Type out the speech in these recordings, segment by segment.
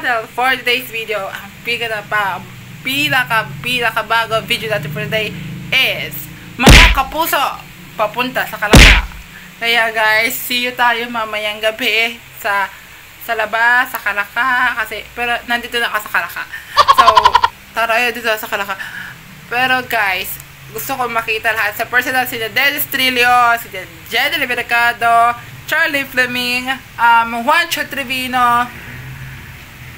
channel. For today's video, ang pinaka-bagong video natin for today is mga kapuso papunta sa Kalaka. Kaya guys, see you tayo mamayang gabi sa labas, sa Kalaka. Pero nandito na ako sa Kalaka. So, tara yun dito sa Kalaka. Pero guys, gusto ko makita lahat sa personal, si Dennis Trillo, si Jenny Mercado, Charlie Fleming, Juancho Trevino,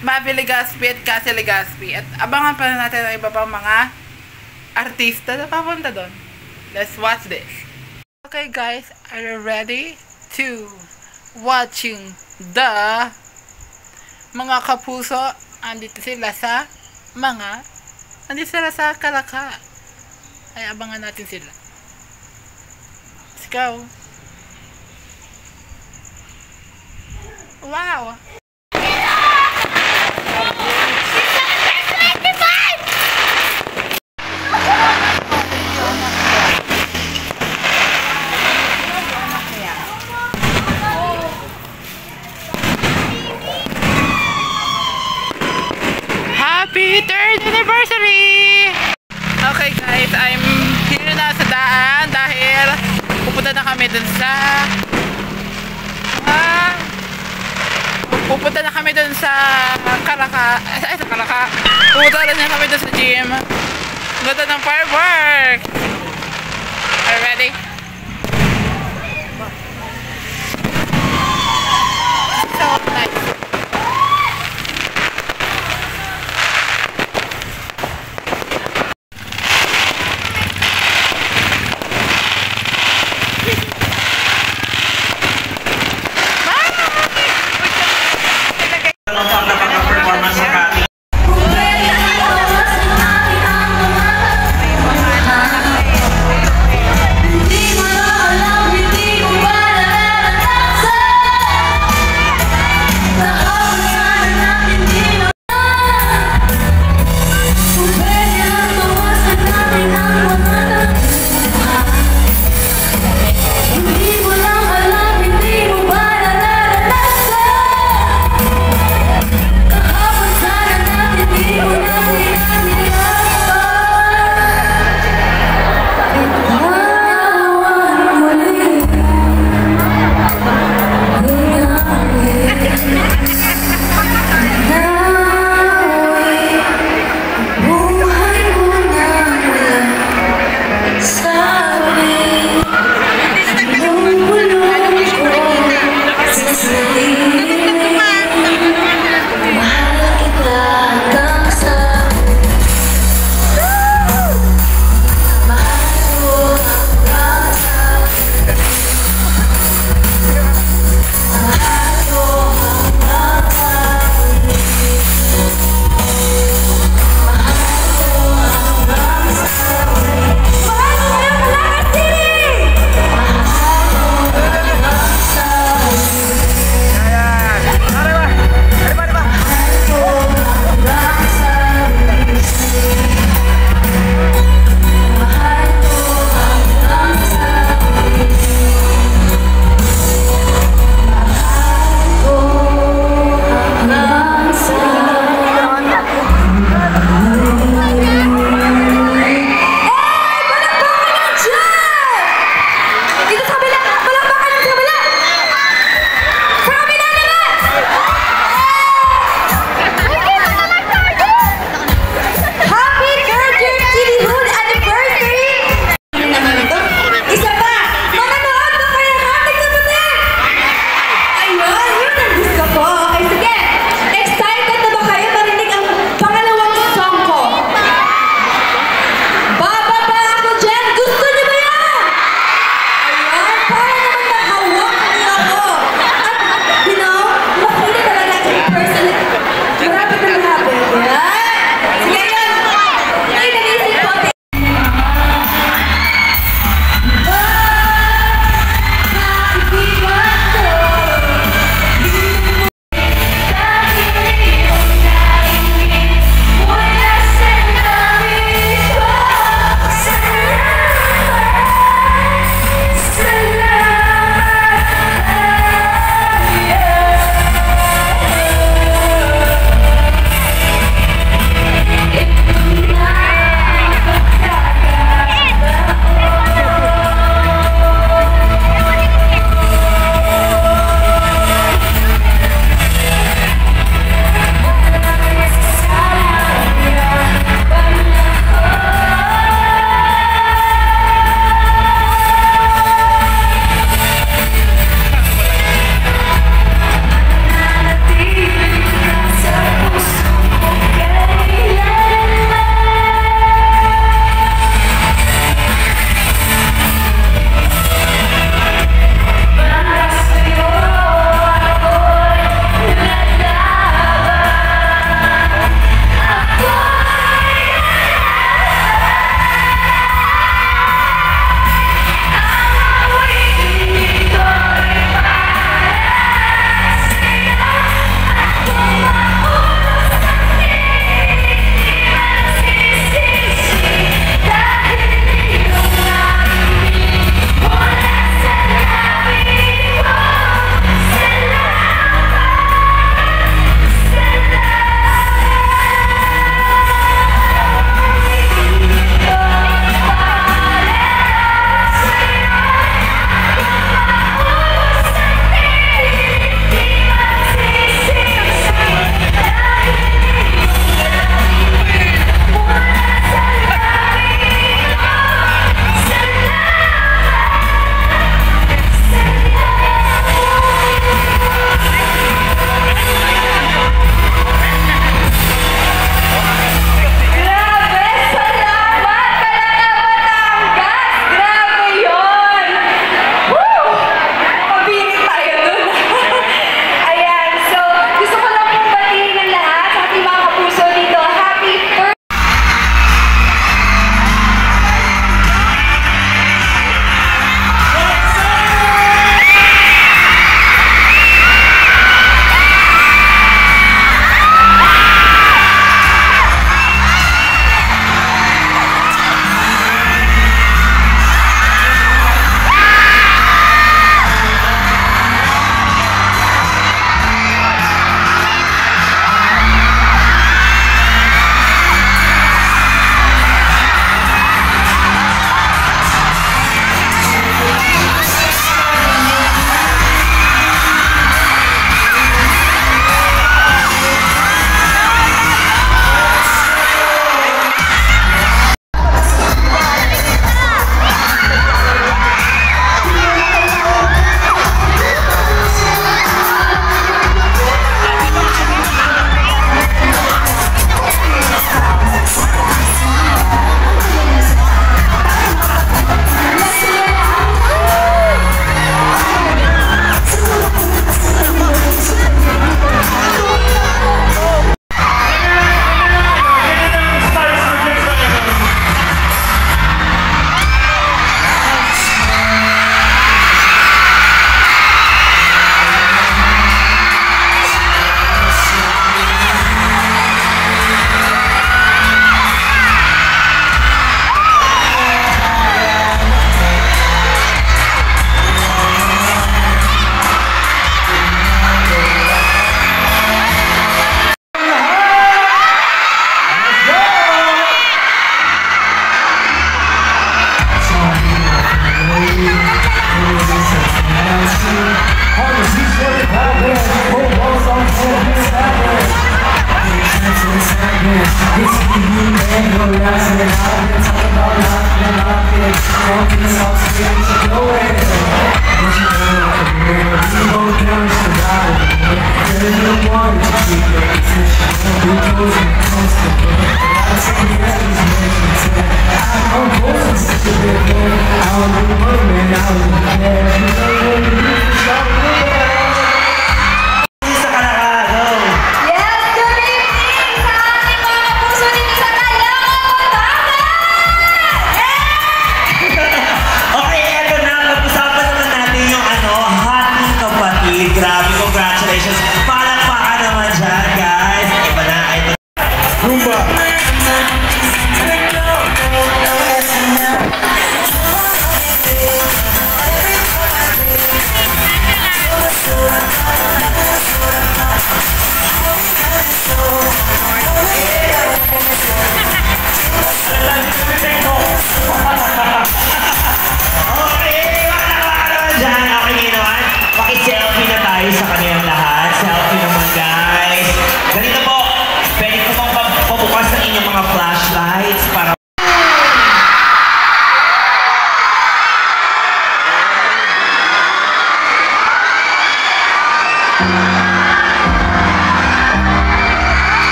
Mavi Legaspi at Cassie Legaspi. At abangan pa natin ang iba pang mga artista na papunta doon. Let's watch this. Okay guys, are you ready to watching the mga kapuso? Andito sila sa Kalaka. Ay abangan natin sila. Let's go. Wow! Happy 3rd anniversary! Okay guys, I'm here na sa daan dahil pupunta na kami dun sa Kalaka. Pupunta na kami dun sa gym. Ganda ng fireworks. Are you ready? So nice.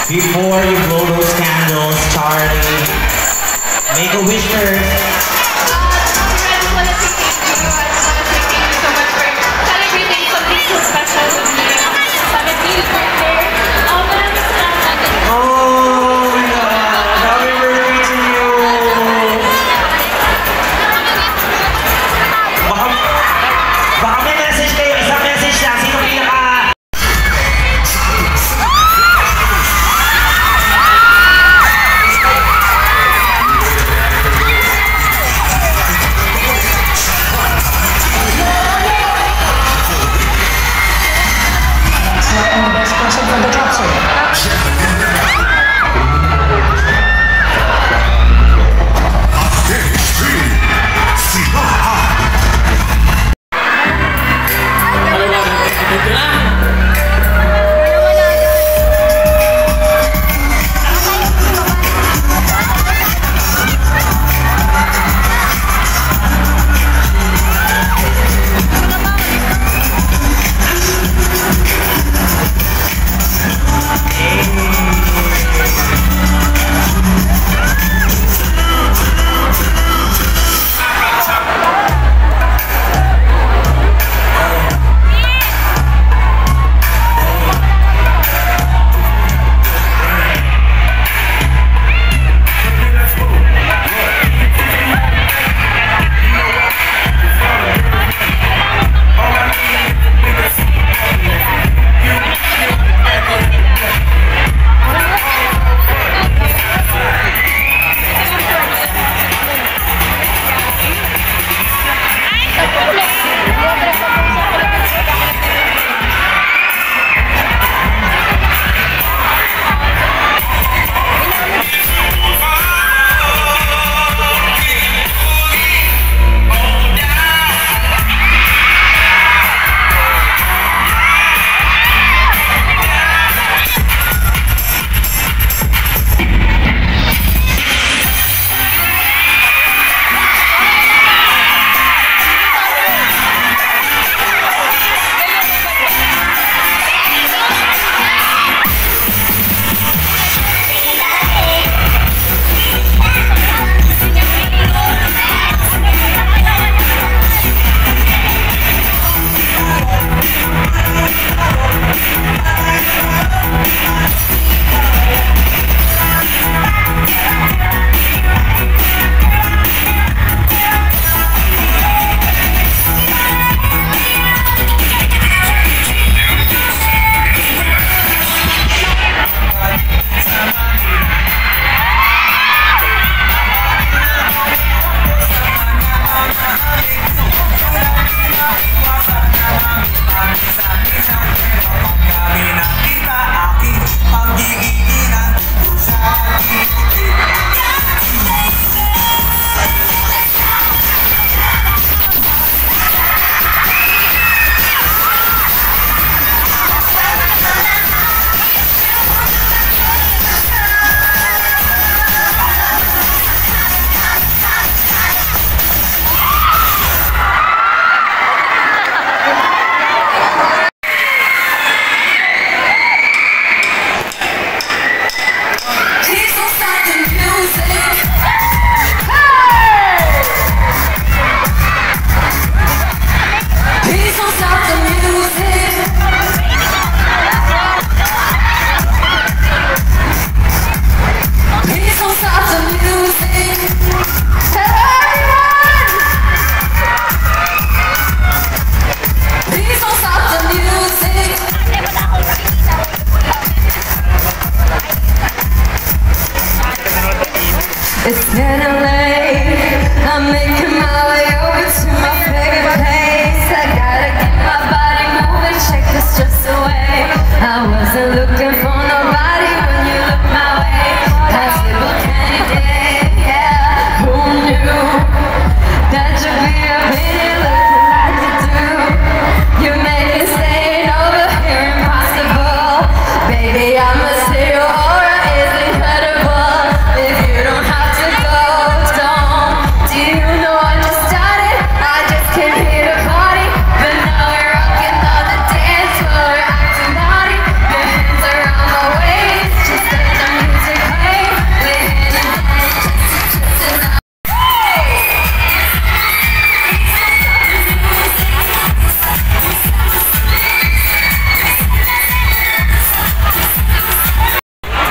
Before you blow those candles, Charlie, make a wish first. I just want to say thank you so much for celebrating something so special with me. 17th birthday. Maraming salamat. Oh my God! Happy birthday to you! Baka may message kayo. Isang message lang. Sino pinaka...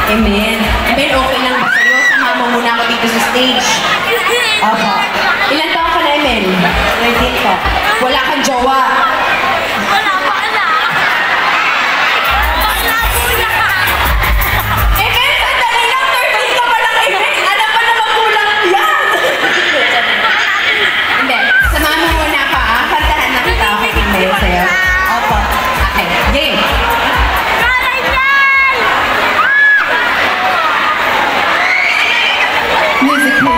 Amen. Amen, okay lang ba sa'yo? Sama mo muna ako dito sa stage. Opo. Ilan taon ka na, Emel? 13 ka. Wala kang jowa. Emel, sandali lang. 13 ka pa lang, Emel. Alam ba na magulang yan? Hindi. Samahan mo muna ako, ah. Kantahan na kita. Okay, Emel, sa'yo. Opo. Okay. Game. Music, please.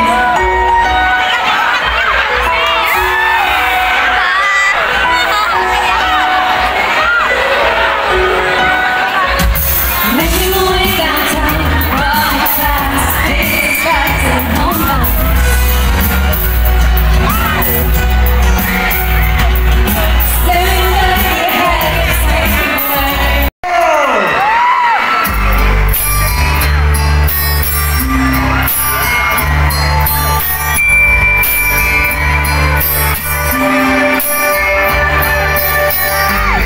Making my way downtown, running fast, disguising on my staring at your head, taking away.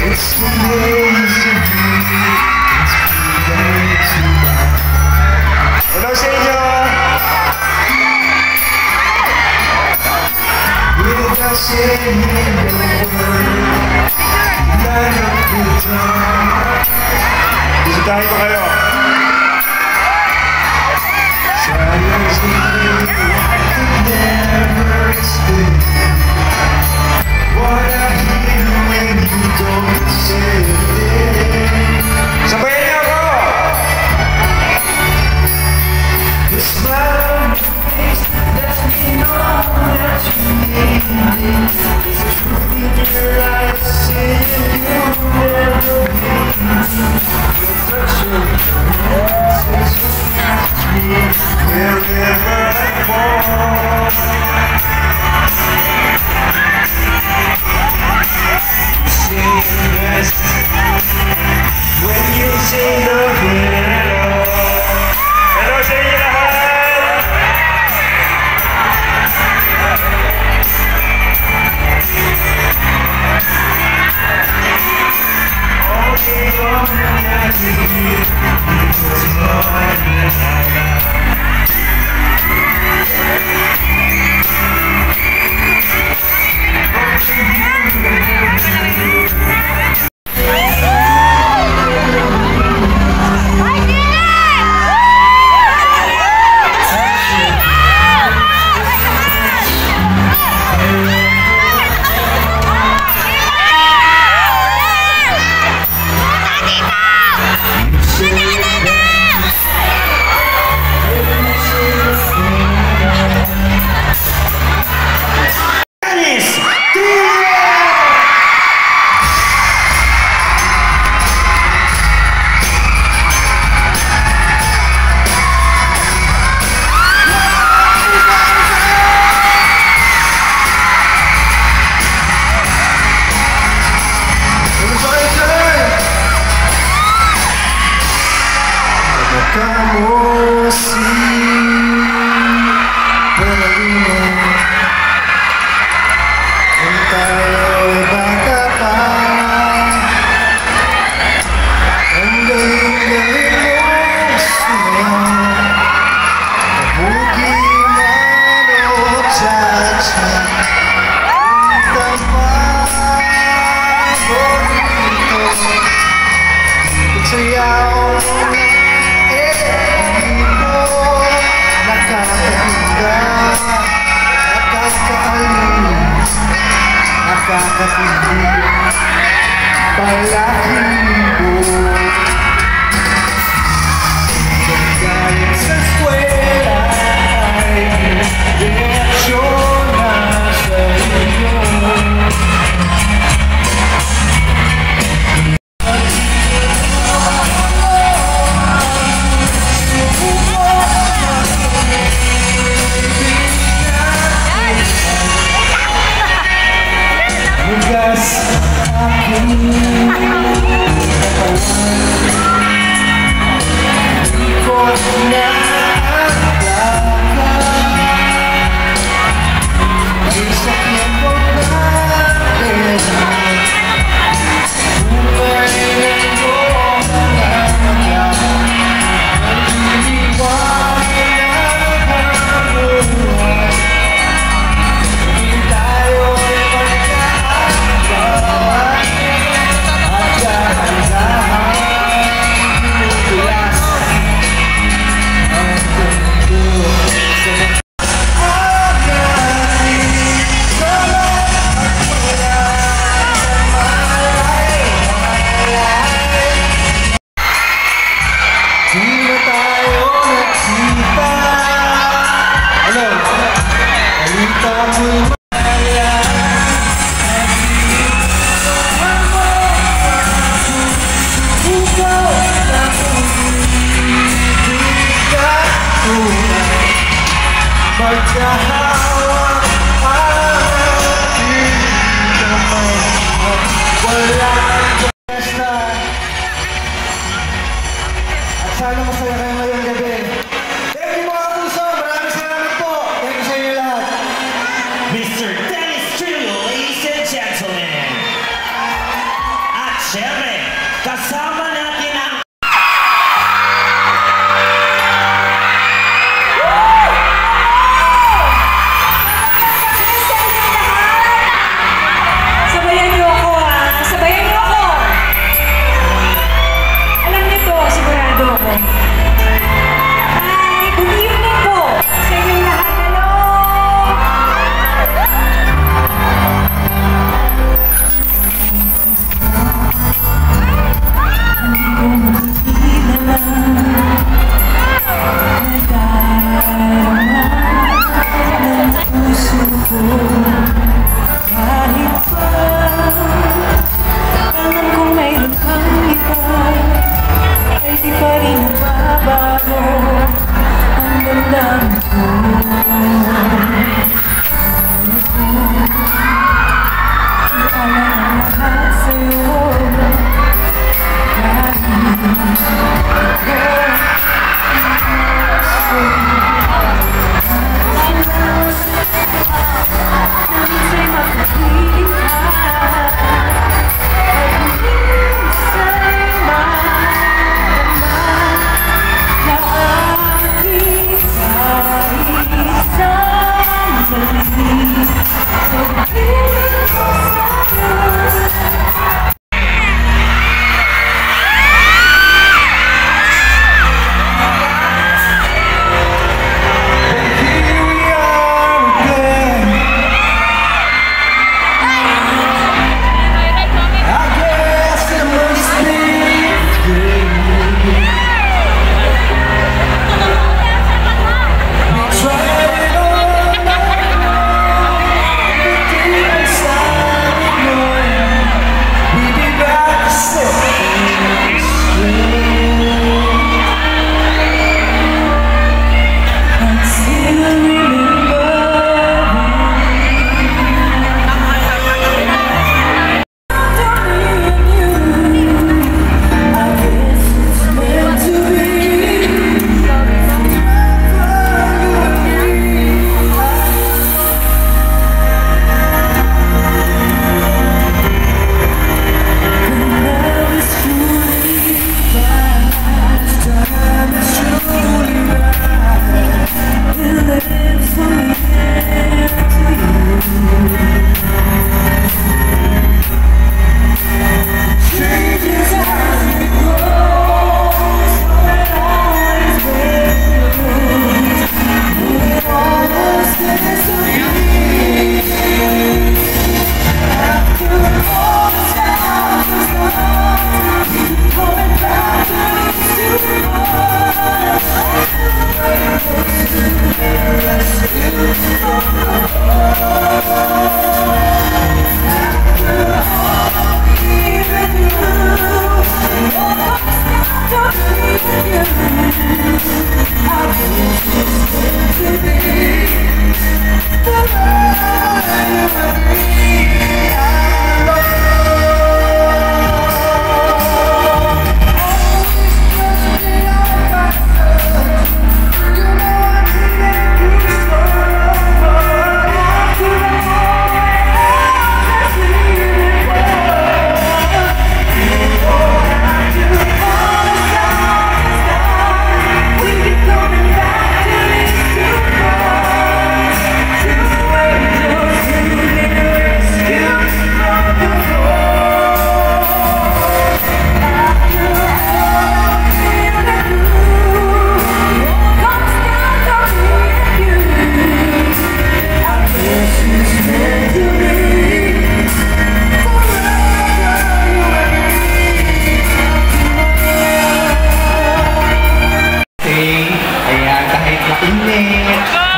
It's the ways you do. Hello sa inyo! Without saying a word, light up the dark. Bisitahin ko kayo. Silence the way I could never explain what I hear when you don't say a thing. Sabayan niyo ako! The smile on your face lets me know that you need me. There's a truth in your eyes saying you'll never leave me. Your touch of your says you catch me wherever I fall. Say yes when you say nothing at all. Hello sa inyo lahat! All day long I can hear because more than I love. Yes, I can. Sana masaya kayo ngayong gabi. Thank you mga puso! Maraming salamat po! Thank you sa inyo lahat. Mr. Dennis Trillo, ladies and gentlemen. At syempre, kasama natin ang Sabayan niyo ako ha! Sabayan niyo ako! Alam niyo to, sigurado ako. Hi! Good evening po! Sa inyong lahat, hello! Alam kong mayroon kang iba, ay di pa rin nababago ang damdamin ko. Ang lahat sa'yo, sa'y mapagiging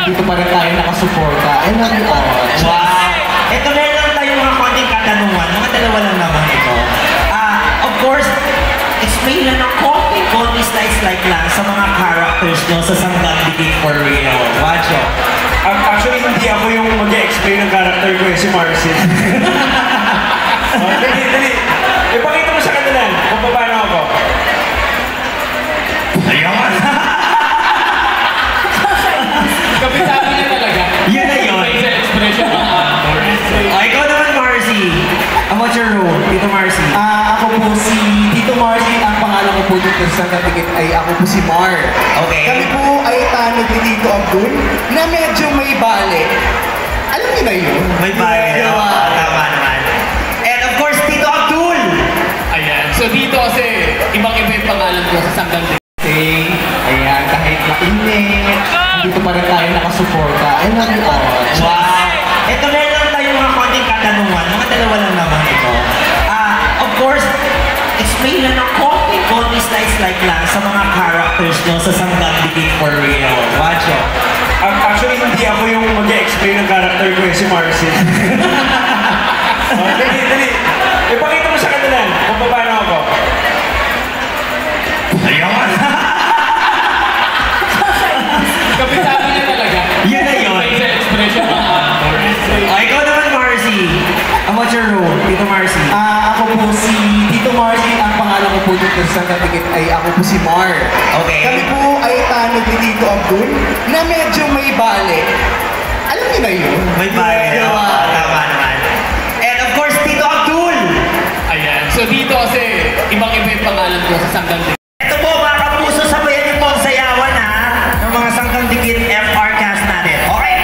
dito pa rin tayo nakasuporta. I love you all. Wow! Ito na lang tayo mga konting katanungan. Mga dalawa lang naman ito. Of course, explain lang ng konting slice like lang sa mga characters nyo sa Sanggang Bigit for Real. Watch it. Actually, hindi ako yung mag-explain ng character ko si Marcy. Dali. Ipakita mo sa kanila kung paano ako. Ayun! Kapisabi niya talaga. Yun na yun. Sa expression ng actor. Ikaw naman, Marcy. What's your role, Tito Marcy? Ako po si Tito Marcy. Ang pangalan ko po dito sa katikit ay ako po si Mar. Okay. Kami po ay tanod ni Tito Abdul na medyo may balik. Alam niyo na yun? May bayan. Tama naman. And of course, Tito Abdul! Ayan. So dito kasi, ibang-iba yung pangalan ko sa Sanggang Day. Ayan, kahit mainit, dito pa rin tayo nakasuporta. I love you all. Wow! Ito na lang tayo mga konting katanungan. Mga dalawa lang naman ito. Of course, explain lang ng konting slice lang sa mga characters nyo sa Sanggang Dikit for Real. Watch it. Actually, hindi ako yung mag-explain ng character ko si Marcy. Dali. Ipakita mo sa kanila kung paano ako. Ayun! Kapisabi niya talaga. Yun na yun. Sa expression ng actor. Ikaw naman, Marcy. What's your role, Tito Marcy? Ako po si Tito Marcy. Ang pangalan ko po dito sa katikit ay ako po si Mar. Okay. Kami po ay tanod ni Tito Abdul na medyo may balik. Alam niyo na yun? May bayan. Tama naman. And of course, Tito Abdul! Ayan. So dito kasi, ibang-iba yung pangalan ko sa Sanggang Ito po mga kapuso, sabayan niyo po ang sayawan ha ng mga Sanggang Dikit FR cast natin. Okay?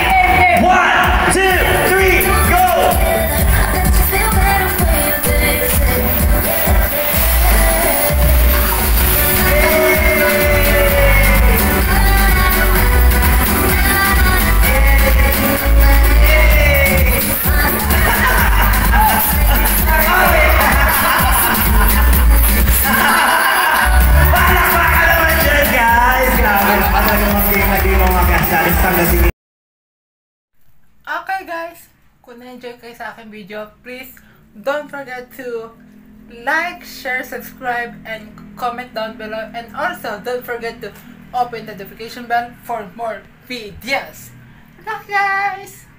1, 2, 3, go! Palakpakan naman dyan, guys! Grabe naman talaga mag-game mga cast natin sa Sanggang Dikit. Okay guys, kung na-enjoy kayo sa aking video, please don't forget to like, share, subscribe, and comment down below. And also, don't forget to open the notification bell for more videos. Bye guys!